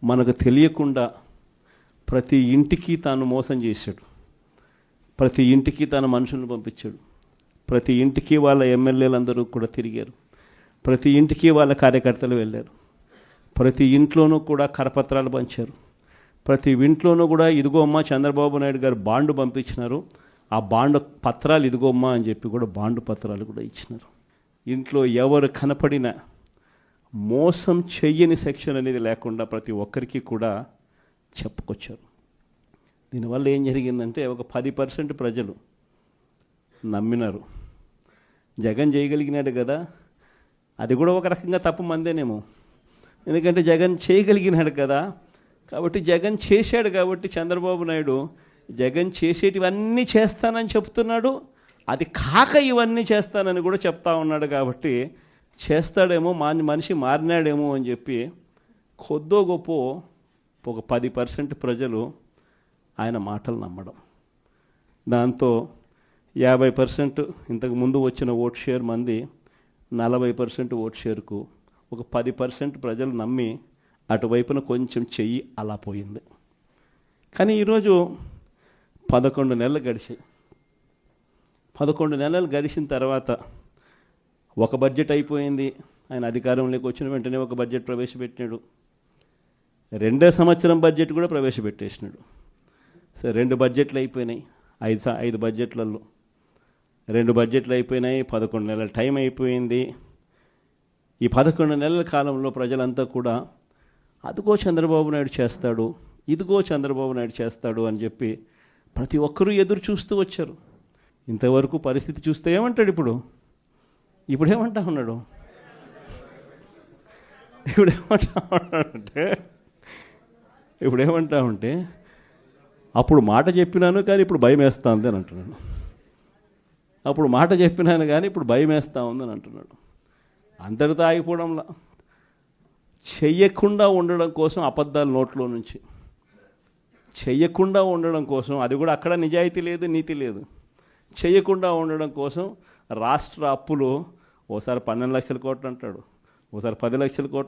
మనకు తెలియకుండా ప్రతి ఇంటికి తాను మోసం చేశాడు. ప్రతి ఇంటికి తన మనుషులను పంపించాడు. ప్రతి ఇంటికి వాళ్ళ ఎమ్మెల్యేలందరూ కూడా తిరిగారు. ప్రతి ఇంటికి వాళ్ళ కార్యకర్తలు వెళ్ళారు. ప్రతి ఇంట్లోనూ కూడా కరపత్రాలు పంచారు. ప్రతి ఇంట్లోనూ కూడా ఇదిగో అమ్మ చంద్రబాబు నాయుడు గారు బాండు పంపించినారు, ఆ బాండు పత్రాలు ఇదిగోమ్మా అని చెప్పి కూడా బాండు పత్రాలు కూడా ఇచ్చినారు. ఇంట్లో ఎవరు కనపడినా మోసం చెయ్యని సెక్షన్ అనేది లేకుండా ప్రతి ఒక్కరికి కూడా చెప్పుకొచ్చారు. దీనివల్ల ఏం జరిగిందంటే ఒక 10% ప్రజలు నమ్మినారు. జగన్ చేయగలిగినాడు కదా, అది కూడా ఒక రకంగా తప్పు మందేనేమో. ఎందుకంటే జగన్ చేయగలిగినాడు కదా, కాబట్టి జగన్ చేశాడు కాబట్టి చంద్రబాబు నాయుడు జగన్ చేసేటివన్నీ చేస్తానని చెప్తున్నాడు, అది కాక ఇవన్నీ చేస్తానని కూడా చెప్తా ఉన్నాడు. కాబట్టి చేస్తాడేమో, మనిషి మారినాడేమో అని చెప్పి కొద్దో గొప్ప ఒక 10% ప్రజలు ఆయన మాటలు నమ్మడం. దాంతో 50% ఇంతకు ముందు వచ్చిన ఓట్ షేర్ మంది 40% ఓట్ షేర్కు ఒక 10% ప్రజలు నమ్మి అటువైపున కొంచెం చెయ్యి అలా పోయింది. కానీ ఈరోజు 11 నెలలు గడిచాయి. 11 నెలలు గడిచిన తర్వాత ఒక బడ్జెట్ అయిపోయింది. ఆయన అధికారంలోకి వచ్చిన వెంటనే ఒక బడ్జెట్ ప్రవేశపెట్టినాడు. 2వ సంవత్సరం బడ్జెట్ కూడా ప్రవేశపెట్టేసినాడు. సరే, 2 బడ్జెట్లు అయిపోయినాయి. 5 బడ్జెట్లలో 2 బడ్జెట్లు అయిపోయినాయి. 11 నెలల టైం అయిపోయింది. ఈ 11 నెలల కాలంలో ప్రజలంతా కూడా అదిగో చంద్రబాబు నాయుడు చేస్తాడు, ఇదిగో చంద్రబాబు నాయుడు చేస్తాడు అని చెప్పి ప్రతి ఒక్కరూ ఎదురు చూస్తూ వచ్చారు. ఇంతవరకు పరిస్థితి చూస్తే ఏమంటాడు ఇప్పుడు ఏమంటా ఉన్నాడు? ఇప్పుడు ఏమంటా ఉంటే అప్పుడు మాట చెప్పినాను కానీ ఇప్పుడు భయం వేస్తూ ఉంది అని అంటున్నాడు. అప్పుడు మాట చెప్పినాను కానీ ఇప్పుడు భయం వేస్తూ ఉందని అంటున్నాడు. అందరితో ఆగిపోవడంలా చెయ్యకుండా ఉండడం కోసం అబద్ధాలు నోట్లో నుంచి చెయ్యకుండా ఉండడం కోసం, అది కూడా అక్కడ నిజాయితీ లేదు, నీతి లేదు, చెయ్యకుండా ఉండడం కోసం రాష్ట్ర అప్పులు ఓసారి 12 లక్షల కోట్లు అంటాడు, ఓసారి 10 లక్షల కోట్లు